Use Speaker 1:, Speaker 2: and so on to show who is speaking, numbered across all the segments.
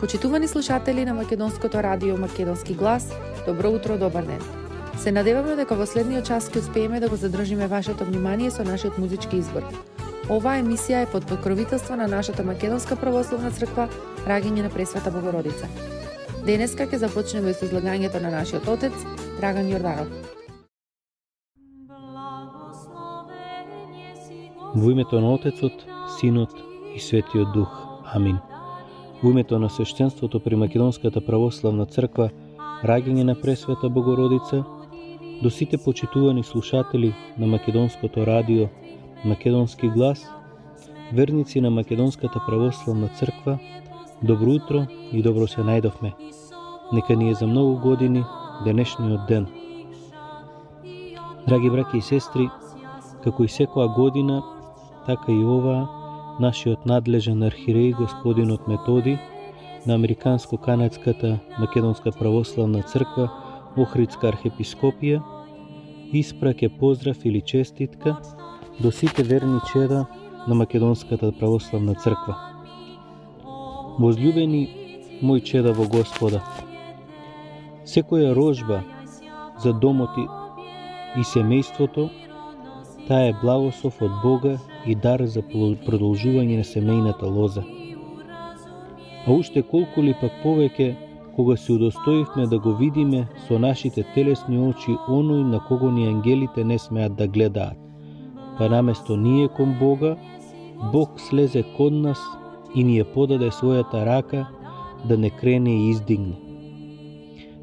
Speaker 1: Почитувани слушатели на Македонското радио Македонски глас, добро утро, добар ден. Се надеваме дека во следниот час ќе успееме да го задржиме вашето внимание со нашиот музички избор. Оваа емисија е под покровителство на нашата Македонска православна црква Раѓање на Пресвета Богородица. Денеска ќе започнеме со излагањето на нашиот отец Драган Јорданов.
Speaker 2: Во името на Отецот, Синот и Светиот Дух. Амин. Во името на свештенството при Македонската православна црква Раѓање на Пресвета Богородица, до сите почитувани слушатели на Македонското радио Македонски глас, верници на Македонската православна црква, добро утро и добро се најдовме. Нека ни е за многу години денешниот ден. Драги браќи и сестри, како и секоја година, така и оваа, нашиот надлежен архиреј господинот Методи на Американско-канадската Македонска православна црква Охридска архиепископија испраќа поздрав или честитка до сите верни чеда на Македонската православна црква. Возлюбени мои чеда во Господа, секоја рожба за домот и семејството, таа е благослов од Бога и дар за продолжување на семејната лоза. А уште колку ли пак повеќе кога се удостоивме да го видиме со нашите телесни очи оној на кого ни ангелите не смеат да гледаат. Па наместо ние кон Бога, Бог слезе кон нас и ни ја подаде својата рака да не крене и издигне.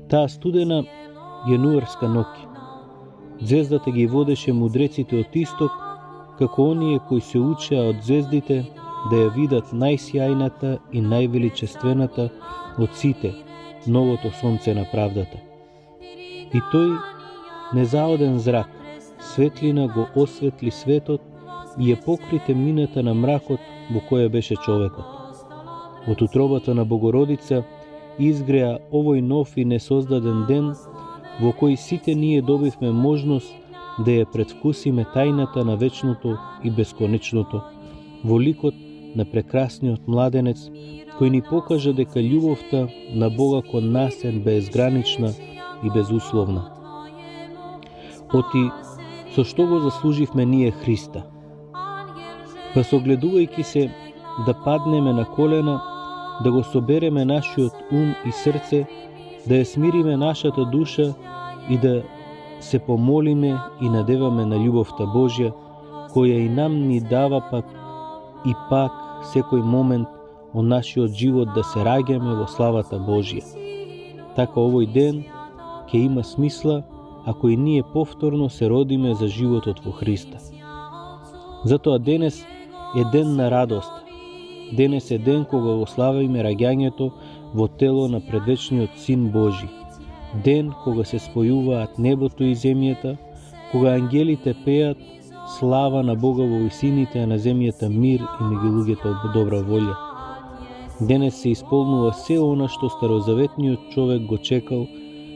Speaker 2: Таа студена јануарска ноќ, звездата ги водеше мудреците од исток, како оние кои се учеа од звездите да ја видат најсјајната и највеличествената од сите, новото сонце на правдата. И тој незаоден зрак, светлина го осветли светот и ја покри темнината на мракот во која беше човекот. Од утробата на Богородица изгреа овој нов и несоздаден ден, во кој сите ние добивме можност да ја предвкусиме тајната на вечното и бесконечното, во ликот на прекрасниот младенец, кој ни покажа дека љубовта на Бога кон нас е безгранична и безусловна. Оти, со што го заслуживме ние Христа? Па согледувајќи се да паднеме на колена, да го собереме нашиот ум и срце, да ја смириме нашата душа и да се помолиме и надеваме на љубовта Божја, која и нам ни дава пак и пак секој момент од нашиот живот да се раѓаме во славата Божја. Така овој ден ќе има смисла ако и ние повторно се родиме за животот во Христа. Затоа денес е ден на радост. Денес е ден кога го славиме раѓањето во тело на предвечниот Син Божи. Ден кога се спојуваат небото и земјата, кога ангелите пеат слава на Бога во висините, а на земјата мир и меѓу луѓето добра волја. Денес се исполнува се она што старозаветниот човек го чекал,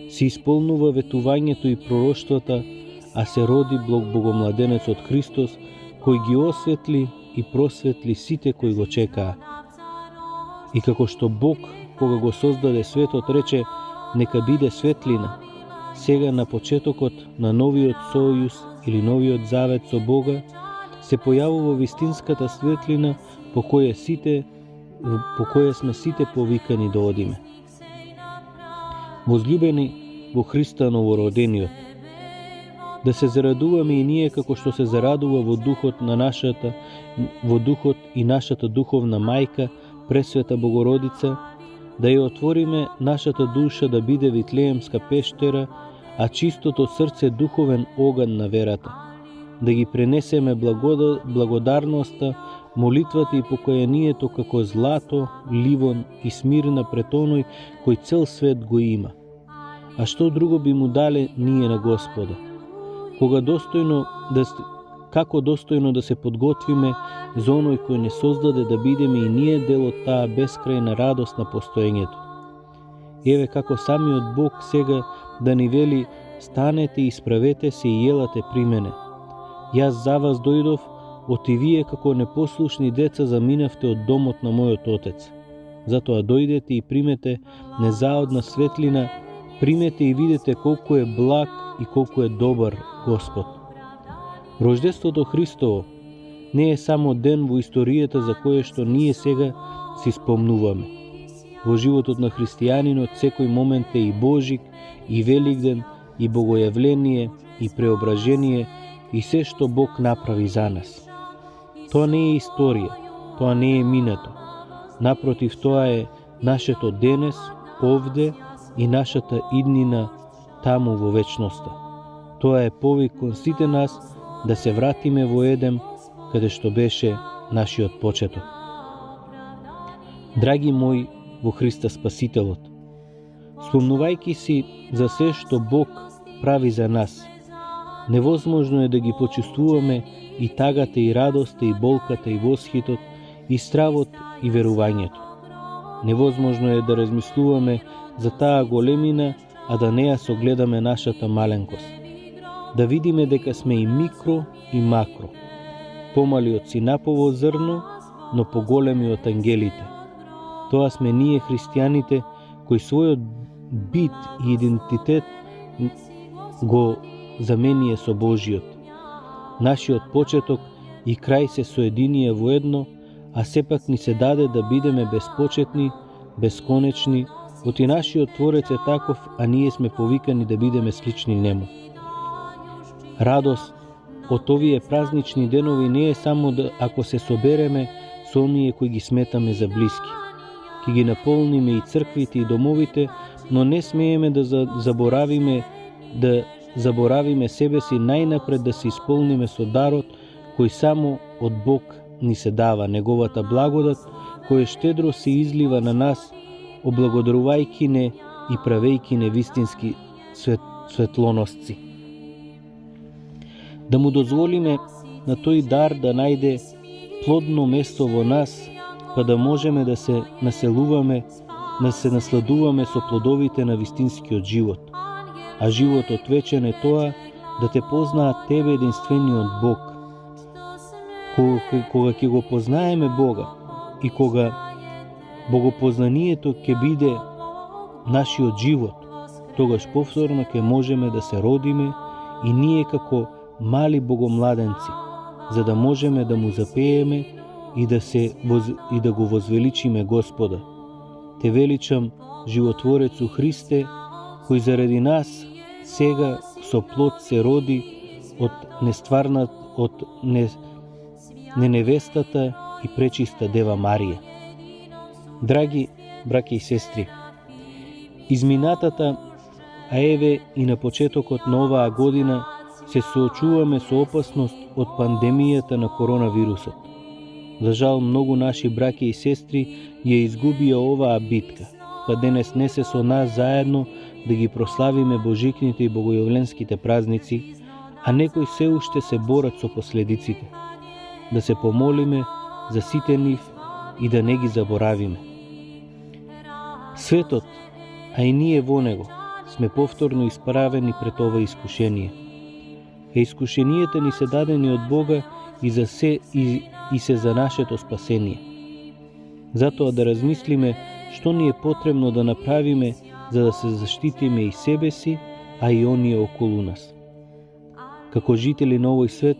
Speaker 2: се исполнува ветувањето и пророштвата, а се роди Богомладенецот Христос, кој ги осветли и просветли сите кои го чекаа. И како што Бог, кога го создаде светот, рече, нека биде светлина, сега на почетокот на новиот сојуз или новиот завет со Бога, се појавува вистинската светлина по која сме сите повикани да одиме. Возлюбени во Христа новородениот, да се зарадуваме и ние како што се зарадува во духот и нашата духовна мајка, Пресвета Богородица, да ја отвориме нашата душа да биде Витлеемска пештера, а чистото срце духовен оган на верата, да ги пренесеме благодарноста, молитвата и покајанието како злато, ливон и смирна пред оној кој цел свет го има. А што друго би му дале ние на Господа? Кога достојно како достојно да се подготвиме за оној кој не создаде да бидеме и ние дел од таа бескрајна радост на постоењето. Еве како самиот Бог сега да ни вели: станете, исправете се и јелате при мене. Јас за вас дојдов, оти вие како непослушни деца заминавте од домот на мојот Отец. Затоа дојдете и примете незаодна светлина, примете и видете колку е благ и колку е добар Господ. Рождеството Христово не е само ден во историјата за кое што ние сега си спомнуваме. Во животот на христијанинот секој момент е и Божик, и Великден, и Богојавление, и преображение, и се што Бог направи за нас. Тоа не е историја, тоа не е минато. Напротив, тоа е нашето денес, овде, и нашата иднина таму во вечноста. Тоа е повик кон сите нас да се вратиме во Едем, каде што беше нашиот почеток. Драги мои во Христа Спасителот, спомнувајќи си за се што Бог прави за нас, невозможно е да ги почувствуваме и тагата, и радоста, и болката, и восхитот, и стравот, и верувањето. Невозможно е да размислуваме за таа големина, а да не ја согледаме нашата маленкост. Да видиме дека сме и микро и макро, помали од синапово зрно, но поголеми од ангелите. Тоа сме ние христијаните кои својот бит и идентитет го заменија со Божиот. Нашиот почеток и крај се соединија во едно, а сепак ни се даде да бидеме безпочетни, бесконечни, оти нашиот Творец е таков, а ние сме повикани да бидеме слични нему. Радост од овие празнични денови не е само да ако се собереме со оние кои ги сметаме за блиски. Ки ги наполниме и црквите и домовите, но не смееме да заборавиме себе си најнапред да се исполниме со дарот кој само од Бог ни се дава, неговата благодат која штедро се излива на нас, облагодарувајќи не и правејќи не вистински светлоносци. Да му дозволиме на тој дар да најде плодно место во нас, па да можеме да се населуваме, да се насладуваме со плодовите на вистинскиот живот. А животот вечен е тоа да те познаат тебе единствениот Бог. Кога ќе го познаеме Бога и кога богопознанието ќе биде нашиот живот, тогаш повторно ќе можеме да се родиме и ние како мали богомладенци, за да можеме да му запееме и да го возвеличиме Господа. Те величам, животворецу Христе, кој заради нас сега со плод се роди од неневестата и пречиста Дева Марија. Драги браќи и сестри, изминатата, а еве и на почетокот на оваа година се соочуваме со опасност од пандемијата на коронавирусот. За жал, многу наши браќи и сестри ја изгубија оваа битка, па денес не се со нас заедно да ги прославиме божикните и богојавленските празници, а некои се уште се борат со последиците. Да се помолиме за сите нив и да не ги заборавиме. Светот, а и ние во него, сме повторно исправени пред ова искушение. Искушенијата ни се дадени од Бога и се за нашето спасение. Затоа да размислиме што ни е потребно да направиме за да се заштитиме и себе си, а и оние околу нас. Како жители на овој свет,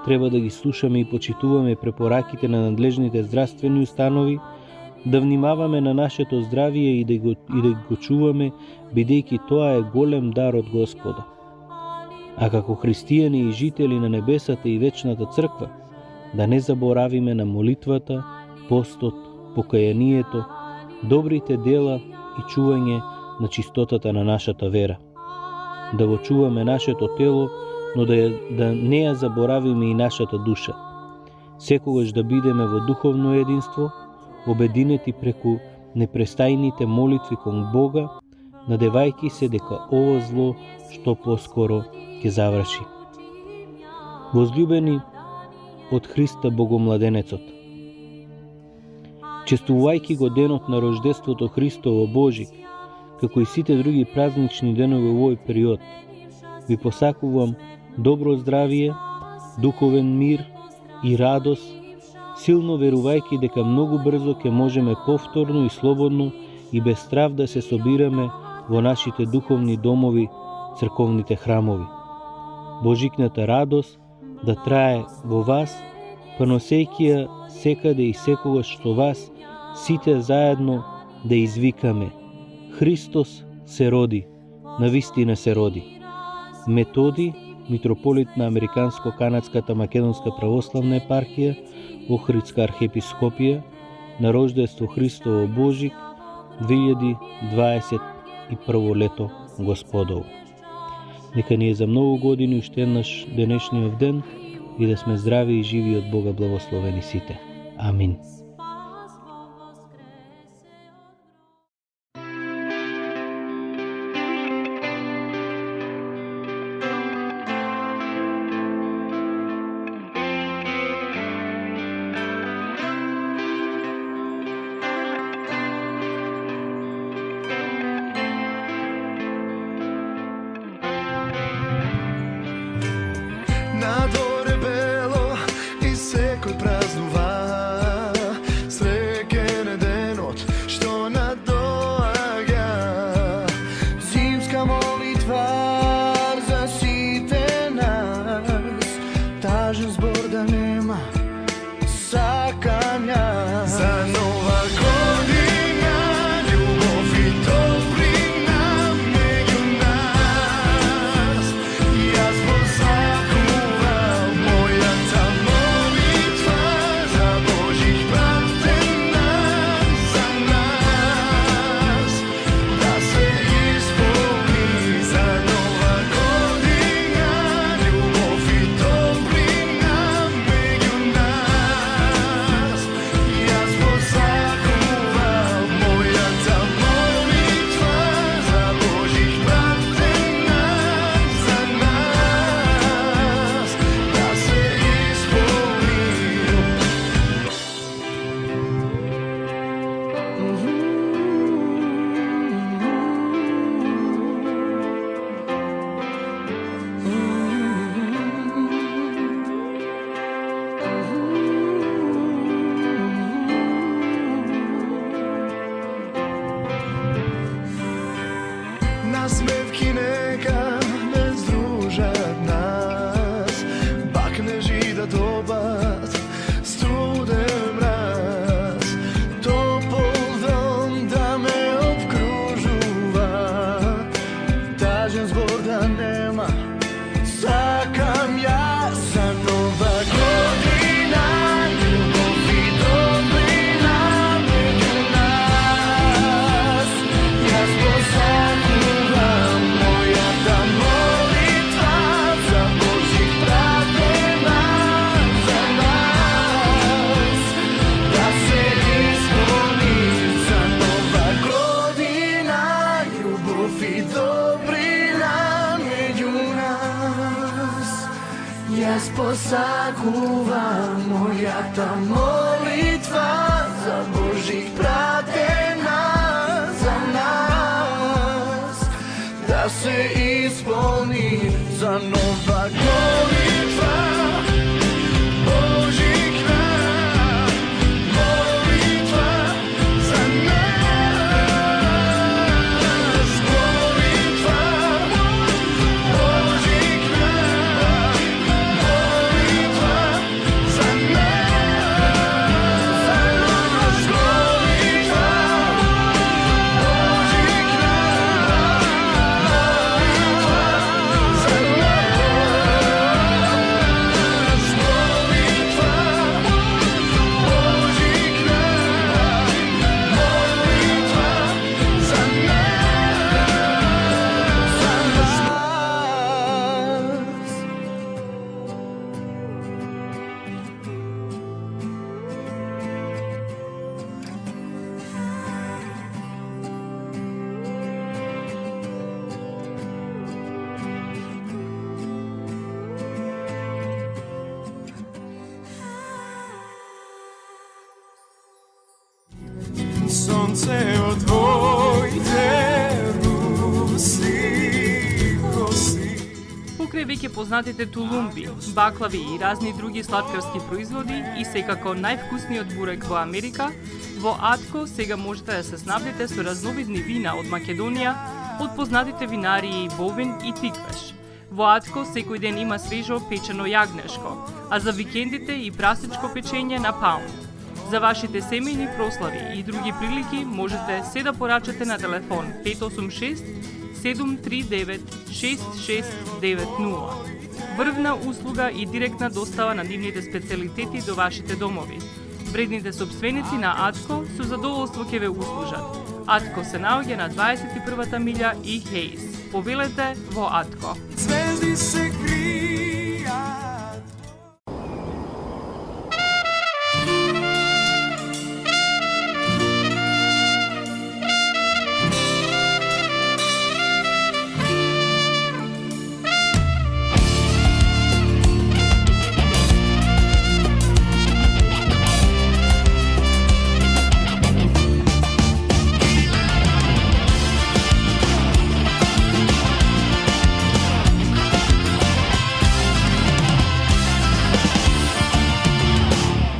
Speaker 2: треба да ги слушаме и почитуваме препораките на надлежните здравствени установи, да внимаваме на нашето здравие и да го чуваме, бидејќи тоа е голем дар од Господа. А како христијани и жители на небесата и вечната црква, да не заборавиме на молитвата, постот, покајанието, добрите дела и чување на чистотата на нашата вера. Да го чуваме нашето тело, но да не ја заборавиме и нашата душа. Секогаш да бидеме во духовно единство, обединети преку непрестајните молитви кон Бога, надевајќи се дека ово зло што поскоро ќе заврши. Возлюбени од Христа Богомладенецот. Честувајќи го денот на рождеството Христово Божик, како и сите други празнични денови во овој период, ви посакувам добро здравие, духовен мир и радост, силно верувајќи дека многу брзо ќе можеме повторно и слободно и без страв да се собираме во нашите духовни домови, црковните храмови. Божикната радост да трае во вас, поносејќи ја секаде и секогаш што вас, сите заедно да извикаме: Христос се роди, навистина се роди. Методи, митрополит на Американско-Канадската Македонска православна епархија, Охридска архиепископија, на рождество Христово Божик, 2021 лето Господово. Нека ни е за многу години уште еднаш денешниот ден и да сме здрави и живи од Бога благословени сите. Амин.
Speaker 3: Надвор е бело и секој празнува, среќен е денот што надоаѓа. Зимска молитва за сите нас, тажен збор да нема, сакам ја. За нова година, љубов и добрина меѓу нас, јас посакувам мојата молитва за Божих пратена за нас, да се исполни. За нова година, љубов и добрина меѓу нас, јас посакувам мојата молитва за Божих пратена за нас, да се исполни. Насмевки нека не здружат нас, бакнежи да добат студен мраз, топол дом да ме обкружува, тажен збор да нема, сакам ја. За нова година, љубов и добрина меѓу нас, јас посакувам мојата молитва за Божих пратена за нас, да се исполни. За нова година, љубов и добрина меѓу нас, јас посакувам мојата молитва за Божих пратена за нас, да се исполни. За нова молитва Божикна молитва за нас, молитва Божикна молитва за нас, молитва Божикна молитва за нас. Sonce od tvojte rusi kosi.
Speaker 4: Покрај веќе познатите тулумби, баклави и разни други сладкарски производи и секако највкусниот бурек во Америка, во Атко сега можете да се снабдите со разновидни вина од Македонија, од познатите винарии Бовин и Тиквеш. Во Атко секој ден има свежо печено јагнешко, а за викендите и прасечко печење на паунд. За вашите семејни прослави и други прилики можете се да порачате на телефон 586 739 6690. Врвна услуга и директна достава на нивните специјалитети до вашите домови. Вредните собственици на Атко со задоволство ќе ве услужат. Атко се наоѓа на 21-та милја и Хейс. Повелете во Атко.
Speaker 3: Zvezdi se krija.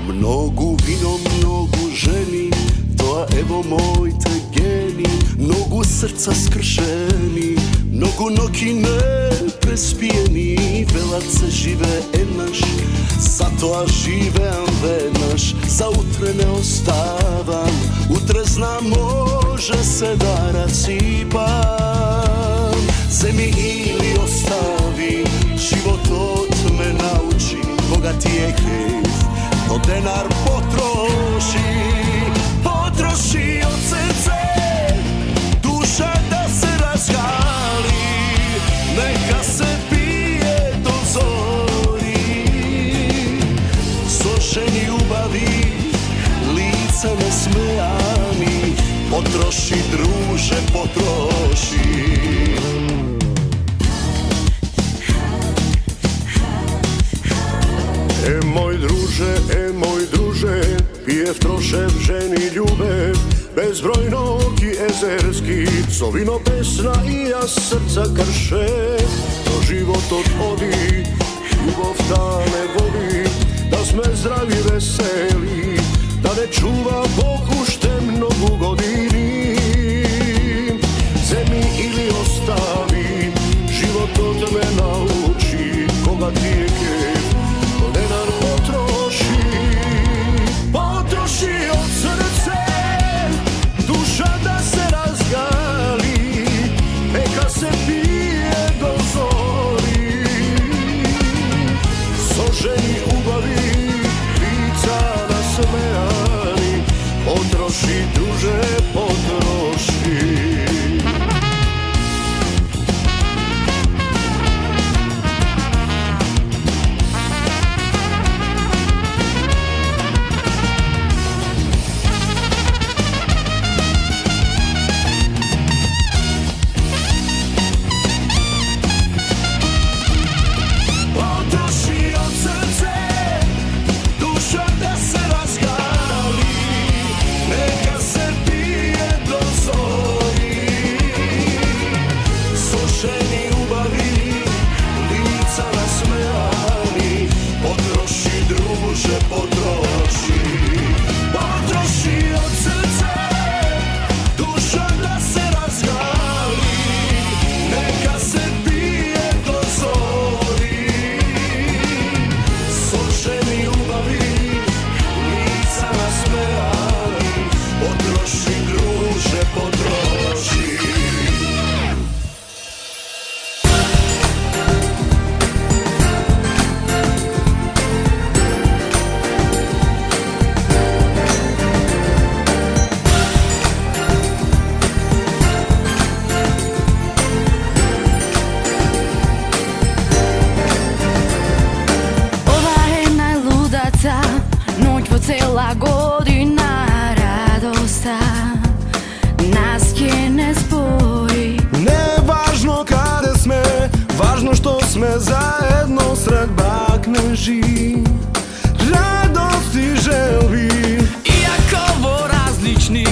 Speaker 3: Mnogu vino, mnogu ženi, to evo moj te geni. Mnogu srca skršeni, mnogu noki neprespijeni. Velace žive enaš, zato a živeam venaš. Za utre ne ostavam, utre znam može se da rasipam. Zemi ili ostavi, život od me nauči, koga ti je hejf, to denar potroši, potroši od srce, duša da se razgali, neka se pije do zori, sošen ljubavi, lice nesmejani, potroši druže, potroši. Moj druže, pijev trošev, ženi ljubev, bezbrojnog i ezerski, so vino pesna i ja srca krše. To život odhodi, ljubav ta ne voli, da sme zdravi veseli, da ne čuva pokušte mnogu godini. Zemi ili ostavi, život od me nauči, koga ti je kev, to denar potroši, potroši od srce, duša da se razgali, neka se pije do zori, soženi ubavi, lica nasmejani, potroši duže, potroši.
Speaker 5: Cela godina radosta nas je ne spoji.
Speaker 3: Nevažno kada sme, važno što sme zajedno sred bakneži, radosti želvi.
Speaker 6: Iako vo različni,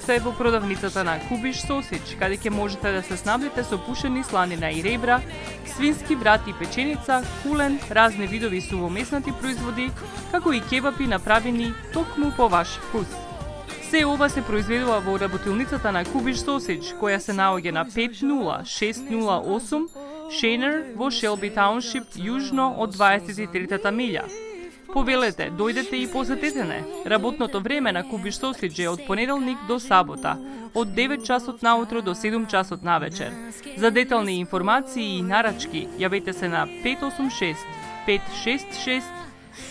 Speaker 4: сте во продавницата на Kubiš Sausage, каде ќе можете да се снабдите со пушени сланина и ребра, свински врат и печеница, кулен, разни видови сувомеснати производи, како и кебапи направени токму по ваш вкус. Се ова се произведува во работилницата на Kubiš Sausage, која се наоѓа на 50608 Shaner во Shelby Township, јужно од 23-та милја. Повелете, дојдете и посетете не. Работното време на Kubiš Sausage е од понеделник до сабота, од 9 часот наутро до 7 часот навечер. За детални информации и нарачки, јавете се на 586 566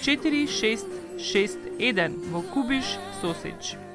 Speaker 4: 4661 во Kubiš Sausage.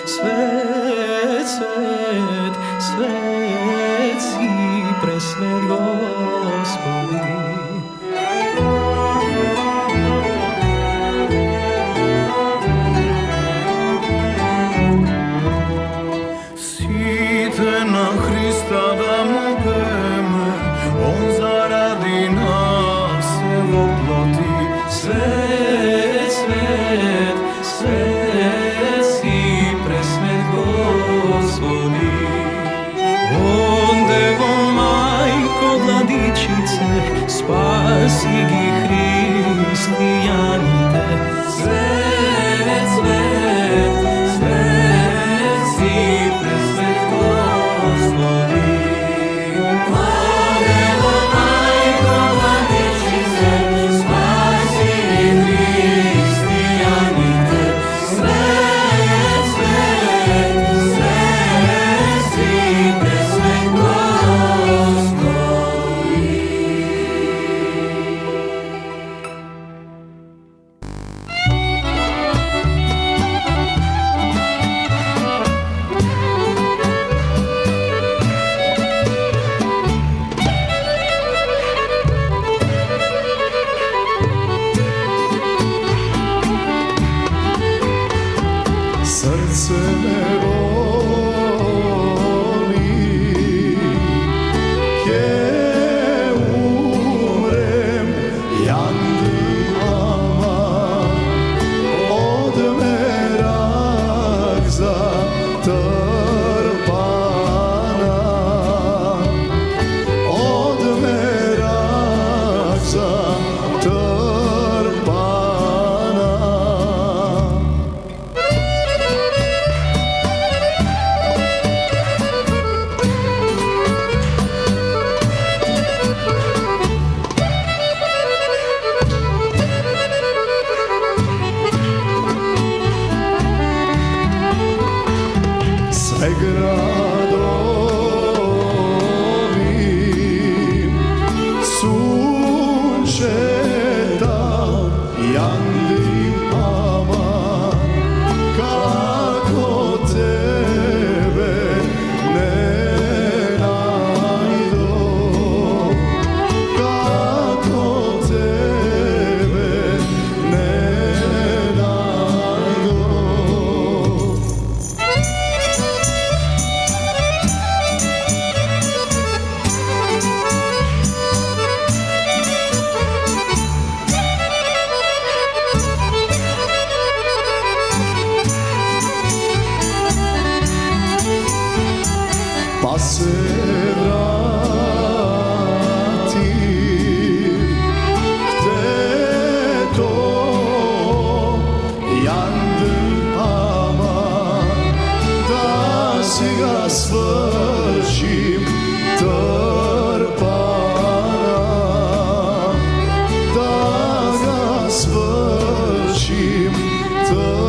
Speaker 6: Svet si presvet Gospodi.
Speaker 3: pa se vrati to yandım ama da si ga svršim trpana da ga svršim trpana.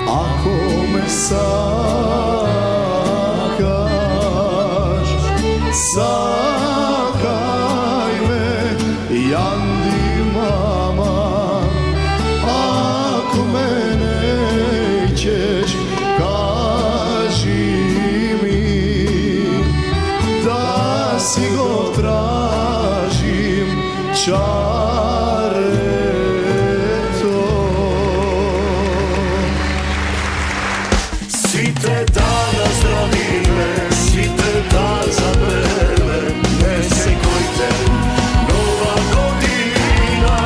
Speaker 3: Ako me sakaš, sakaj me, jandi mama. Ako me nećeš, kaži mi, da si go tražim, čareto. Svite dana zdravime, svite dan za mene, ne sekujte, nova godina,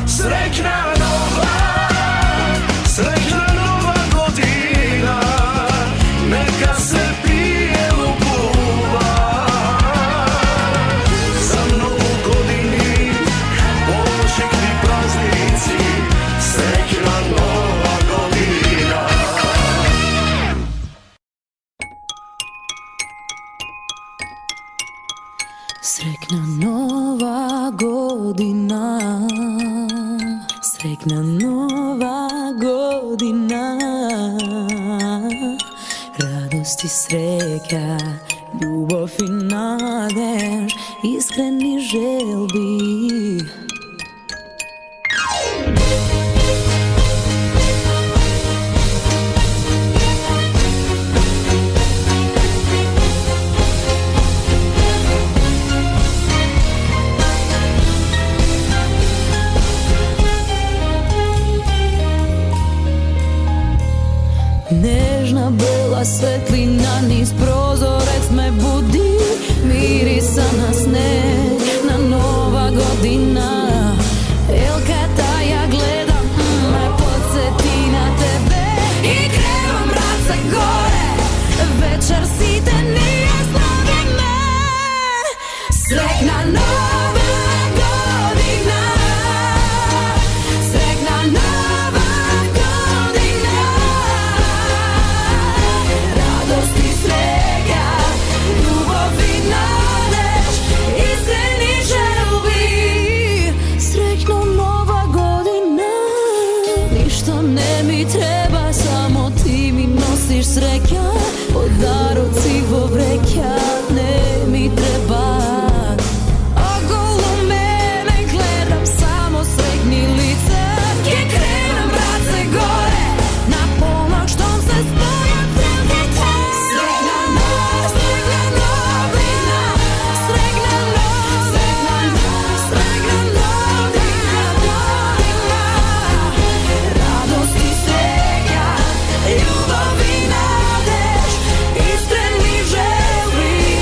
Speaker 3: srećna nova godina, neka se pije lubuva, za novu godini, poželjni praznici, srećna nova godina.
Speaker 5: Sretna nova godina, sretna nova godina, radost i sreća, ljubav i nadež, iskreni želbi. Nežna bela svetlina niz prozorec me budi, mirisana sneg na nova godina. El kad ja gledam, me podsjeti na tebe i krevam mraca gore, večer si te nije slavi me. Sretna nova godina, sretna nova godina, radost i sreća, ljubav i nadež, iskreni želbi. Sretna nova godina, ništa ne mi treba, samo ti mi nosiš sreća, podaroci vo vreća, ne mi treba. Okolo mene gledam, samo sregni lice, gdje krenem brace gore, na pomoć tom se spojam celite. Sretna nova godina, sretna nova godina, radost i sreća, ljubav i nadež, iskreni želbi.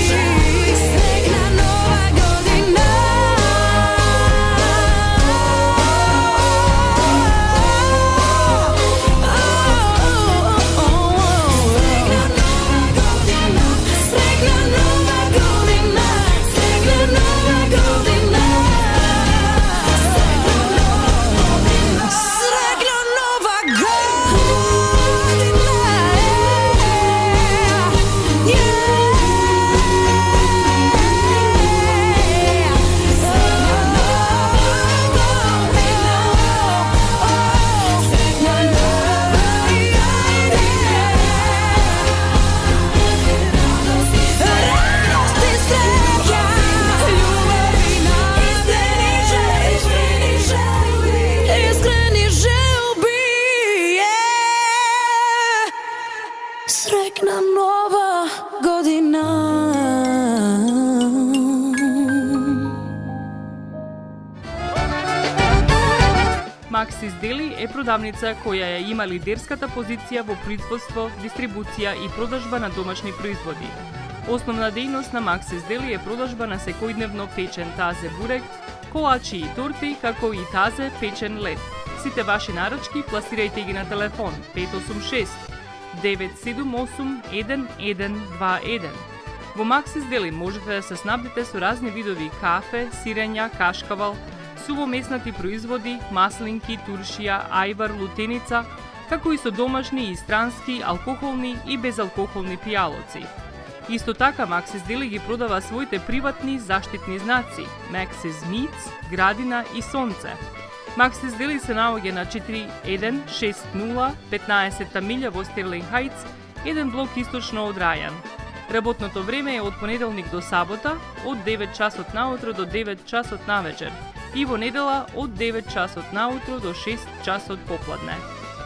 Speaker 4: е продавница која ја има лидерската позиција во производство, дистрибуција и продажба на домашни производи. Основна дејност на Максис Дели е продажба на секојдневно печен тазе бурек, колачи и торти, како и тазе печен лед. Сите ваши нарачки пласирајте ги на телефон 586 978 1121. Во Максис Дели можете да се снабдите со разни видови кафе, сирења, кашкавал, сувомеснати производи, маслинки, туршија, ајвар, лутеница, како и со домашни и странски, алкохолни и безалкохолни пијалоци. Исто така Максис Дели ги продава своите приватни заштитни знаци Максис Митс, Градина и Сонце. Максис Дели се наоѓа на 4160 15 милја во Стерлинг Хајтс, еден блок источно од Рајан. Работното време е од понеделник до сабота, од 9 часот наутро до 9 часот навечер и во недела од 9 часот наутро до 6 часот попладне.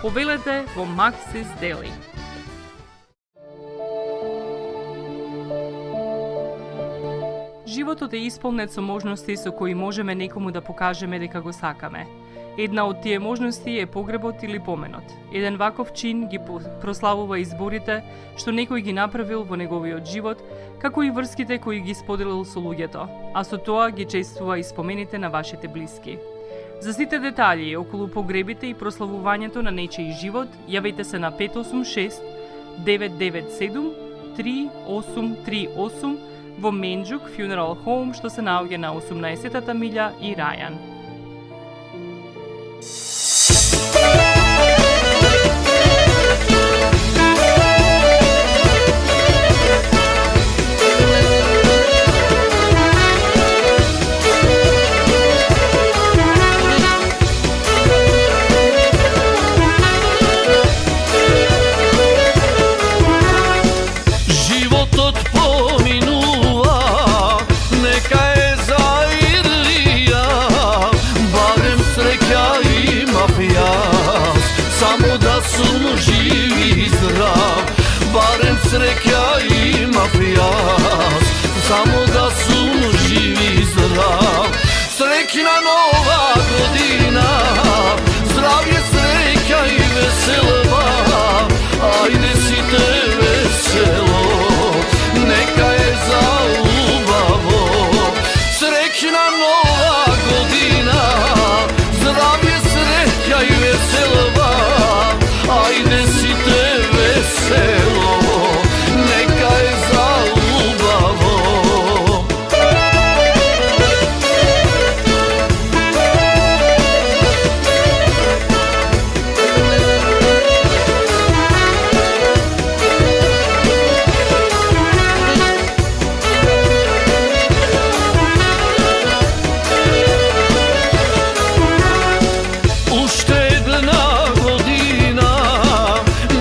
Speaker 4: Повелете во Максис Дели. Животот е исполнет со можности со кои можеме некому да покажеме дека го сакаме. Една од тие можности е погребот или поменот. Еден ваков чин ги прославува изборите што некој ги направил во неговиот живот, како и врските кои ги споделил со луѓето, а со тоа ги чествува и спомените на вашите блиски. За сите детали околу погребите и прославувањето на нечиј живот, јавете се на 586 997 3838 во Менџук Funeral Home, што се наоѓа на 18-та милја и Рајан.
Speaker 6: Sreća imam jaz, samo da sum živi zdrav. Srećna nova godina, zdravlje, sreća i veselba. Ajde si te veselo, neka je za ljubavo. Srećna nova godina, zdravlje, sreća i veselba. Ajde si te veselo, neka je za ljubavo. Uštedna godina,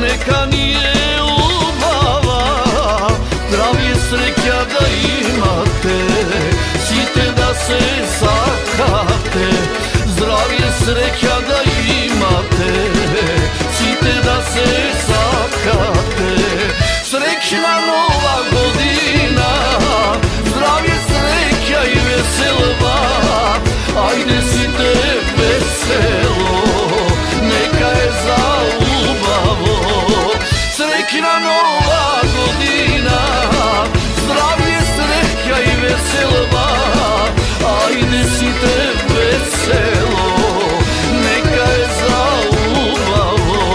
Speaker 6: neka nije ljubava, zdravlje, sreća da imate, site da se sakate. Zdravlje, sreća da imate, site da se sakate. Srećna nova godina, zdravlje, sreća i veselba. Ajde site veselo, neka je za ljubavo. Srećna nova godina, zdravlje, sreća i veselba. Ajde site veselo, neka je za ljubavo.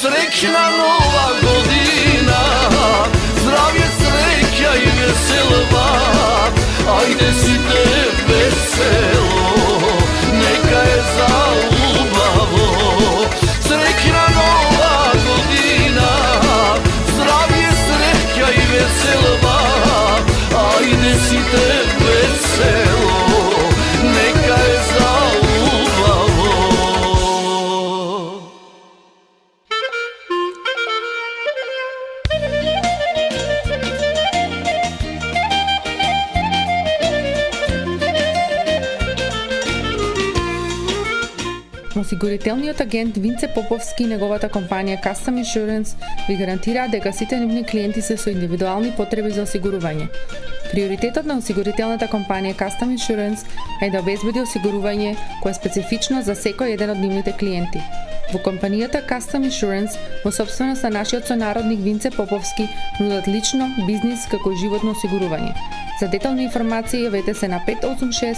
Speaker 6: Srećna nova godina, zdravlje, sreća i veselba. Ajde site veselo, neka je za ljubavo. Srećna nova godina, zdravlje, sreća i veselba. Ajde site veselo, neka je za ljubavo.
Speaker 1: Осигурителниот агент Винце Поповски и неговата компанија Custom Insurance ви гарантираат дека сите нивни клиенти се со индивидуални потреби за осигурување. Приоритетот на осигурителната компанија Custom Insurance е да обезбеди осигурување кое е специфично за секој еден од нивните клиенти. Во компанијата Custom Insurance, во собственост на нашиот сонародник Винце Поповски, нудат лично, бизнис како и животно осигурување. За детални информации јавете се на 586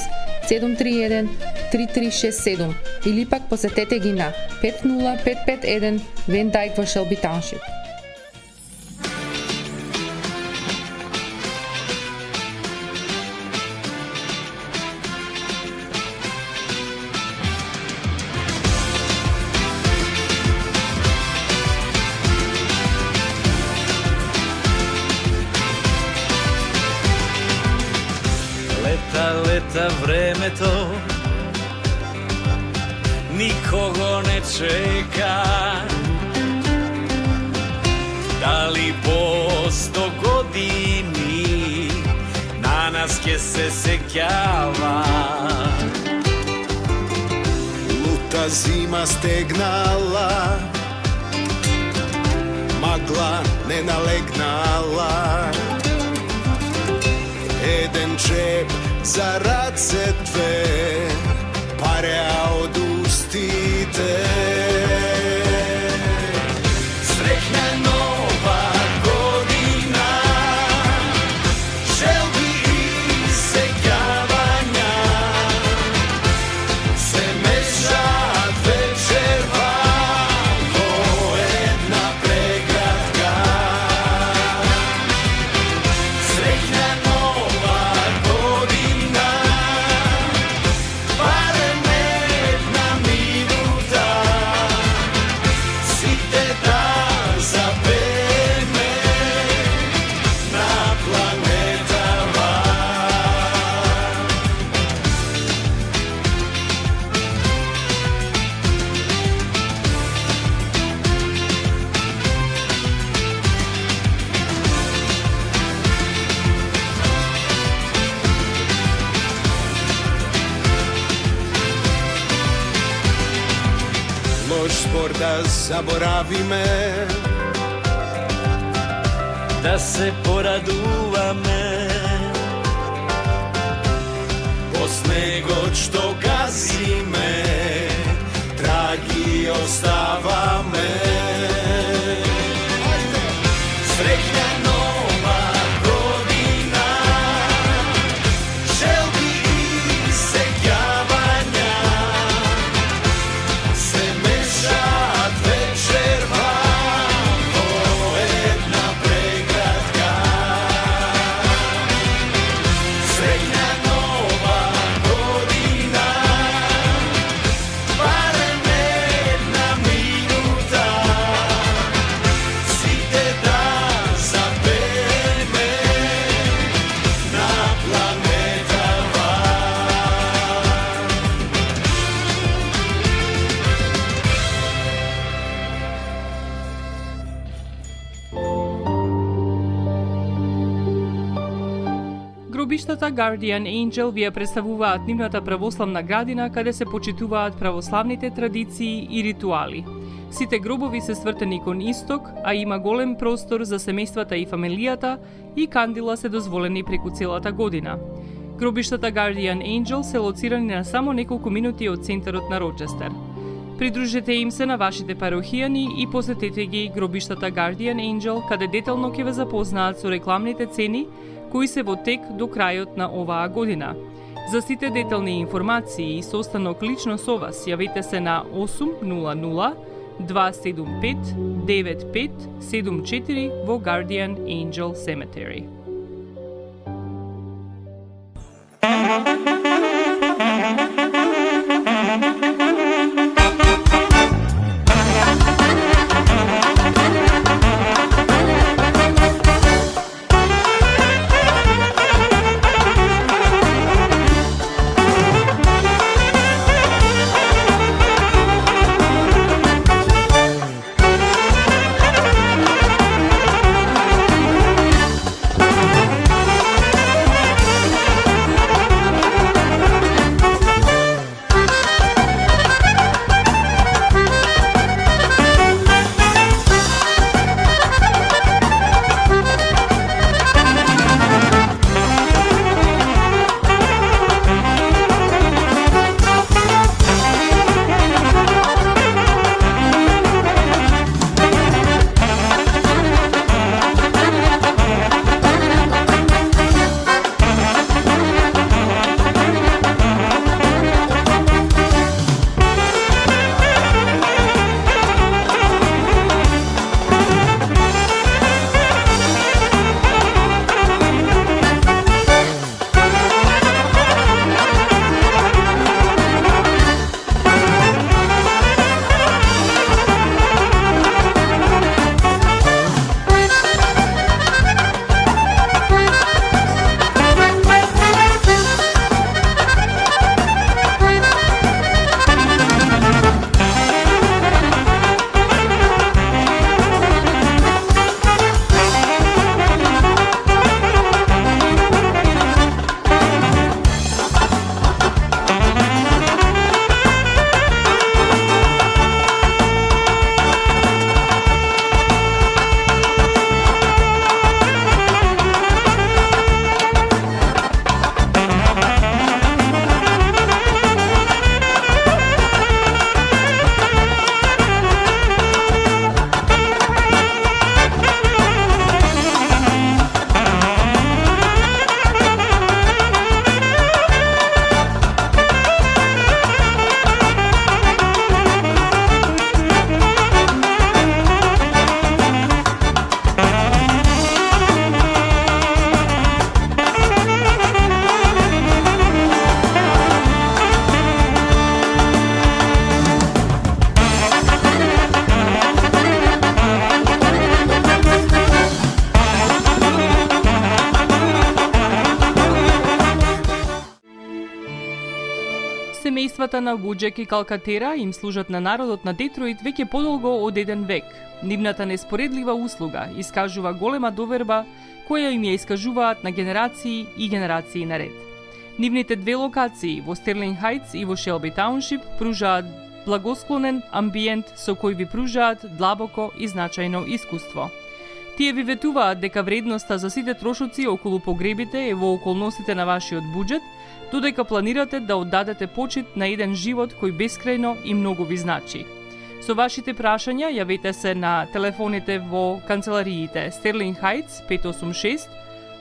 Speaker 1: 731 3367 или пак посетете ги на 50551 Van Dyke во Shelby Township.
Speaker 6: Leta vremето nikogo ne čeka. Da li po 100 godini na nas ke se sećava?
Speaker 3: Luta zima stegnala, magla ne nalegnala. Eden čep za race dve, pare od ustite.
Speaker 6: Srećna nova godina, želbi i sećavanja, se mešat večer vamo, jedna pregratka. Srećna nova godina, barem jedna minuta, si te da zapeme na planetama.
Speaker 3: Loš spor da zaboravi me,
Speaker 6: Da se poraduvame,
Speaker 3: posne god što gazi me, dragi ostava me.
Speaker 6: srećna nova godina, želbi i sećavanja, se mešat večer vamo, jedna pregratka. Srećna nova godina, barem jedna minuta, si te da zapeme na planetama.
Speaker 4: Гробиштата Guardian Angel ви ја представуваат нивната православна градина каде се почитуваат православните традиции и ритуали. Сите гробови се свртени кон исток, а има голем простор за семејствата и фамилијата и кандила се дозволени преку целата година. Гробиштата Guardian Angel се лоцирани на само неколку минути од центарот на Рочестер. Придружете им се на вашите парохијани и посетете ги гробиштата Guardian Angel, каде детално ќе ве запознаат со рекламните цени кои се во тек до крајот на оваа година. За сите детални информации и состанок лично со вас, јавете се на 800 275 9574 во Guardian Angel Cemetery. Семејствата на Буџек и Калкатера им служат на народот на Детройт веќе подолго од еден век. Нивната неспоредлива услуга искажува голема доверба која им ја искажуваат на генерации и генерации наред. Нивните две локации во Стерлинг Хајтс и во Шелби Тауншип пружаат благосклонен амбиент со кој ви пружаат длабоко и значајно искуство. Тие ви ветуваат дека вредноста за сите трошоци околу погребите е во околностите на вашиот буџет, додека планирате да оддадете почит на еден живот кој бескрајно и многу ви значи. Со вашите прашања јавете се на телефоните во канцелариите Стерлинг Хајтс 586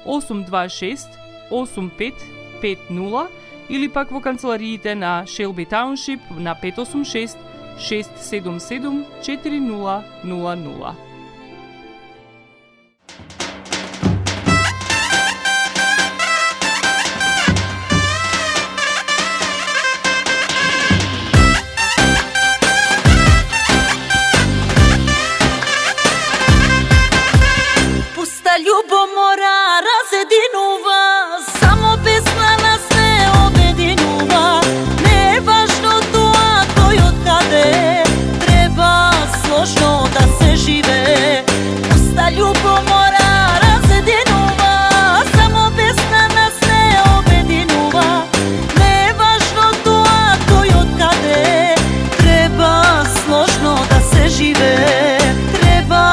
Speaker 4: 826 8550 или пак во канцелариите на Шелби Тауншип на 586 677 4000.
Speaker 5: Љубомора разединува, само песна нас не обединува. Не е важно тоа кој од каде, треба сложно да се живее. Пуста љубомора разединува, само песна нас не обединува. Не е важно тоа кој од каде, треба сложно да се живее. Треба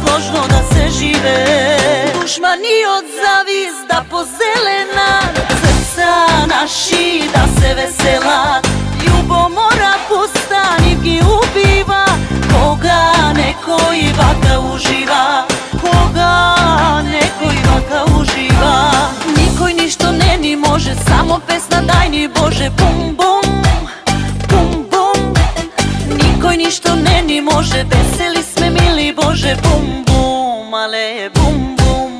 Speaker 5: сложно да се живее. Душмани од завист позелена, срца наши да се веселат. Љубомора пуста нив ги убива, кога некој вака ужива. Кога некој вака ужива. Никој ништо не ни може, само песна дај ни Боже. Бум бум, бум бум. Никој ништо не ни може, весели сме мили Боже. Бум бум, але бум бум.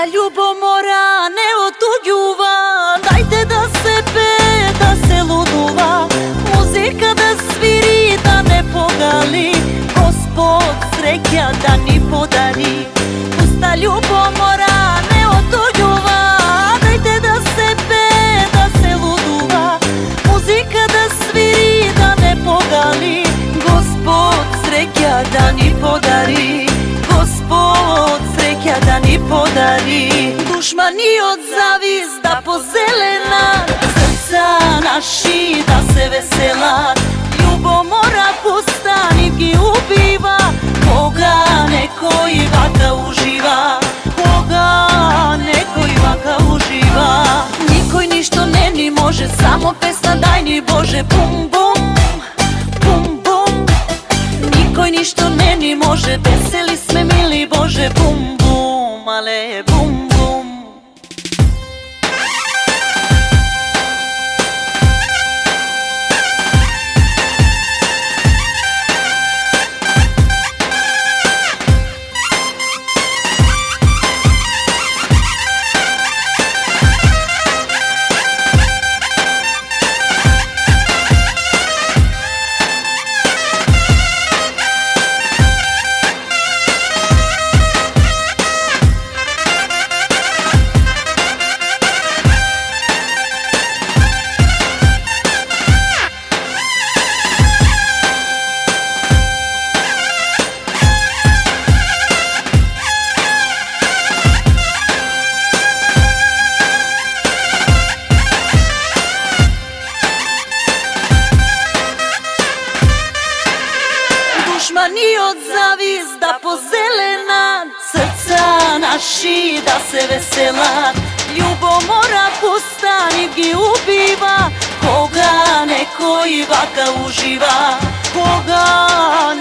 Speaker 5: Љубомора не отуѓува, дајте да се пее, да се лудува. Музика да свири, да не погали, Господ среќа да ни подари. Пуста љубомора не отуѓува, дајте да се пее, да се лудува. Музика да свири, да не погали, Господ среќа да ни подари. Господ среќа да ни подари. Душмани од завист позелена, срца наши да се веселат. Љубомора пуста нив ги убива, кога некој вака ужива. Кога некој вака ужива. Никој ништо не ни може, само песна дај ни Боже. Бум бум, бум бум. Никој ништо не ни може, весели сме мили Боже. Бум бум, але бум бум. Душмани од завист позелена, срца наши да се веселат. Љубомора пуста нив ги убива, кога некој вака ужива. Кога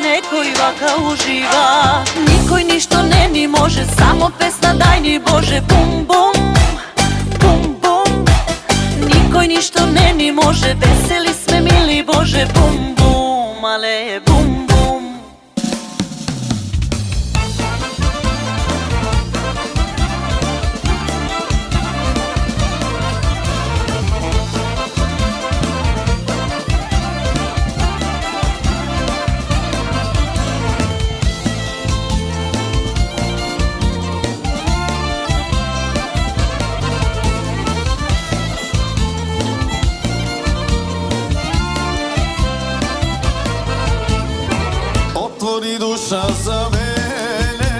Speaker 5: некој вака ужива. Никој ништо не ни може, само песна дај ни Боже. Бум бум, бум бум. Никој ништо не ни може, весели сме мили Боже. Бум бум. pale bum bum.
Speaker 6: Otvori duša za mene,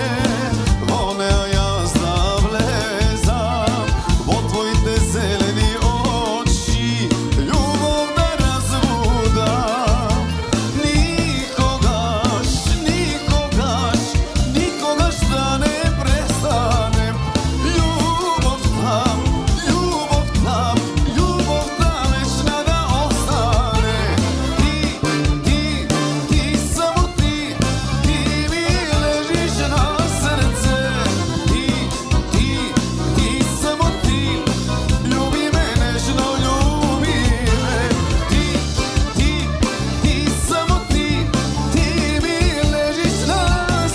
Speaker 6: vone ja zavlezam, vo tvojite zeleni oči, ljubov da razbudam. Nikogaš, nikogaš, nikogaš da ne prestanem, ljubov tam, večna da ostane. Ti, samo ti mi ležiš na srce. Ti, samo ti, ljubi me nežno, ljubi me. Ti, samo ti mi ležiš na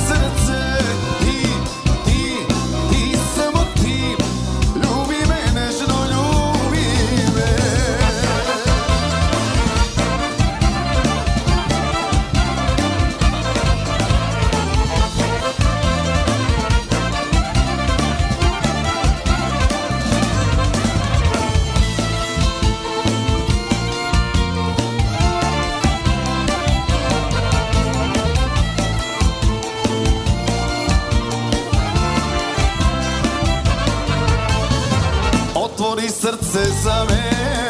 Speaker 6: srce. Ti, samo ti, ljubi me nežno, ljubi me. Otvori srce za mene,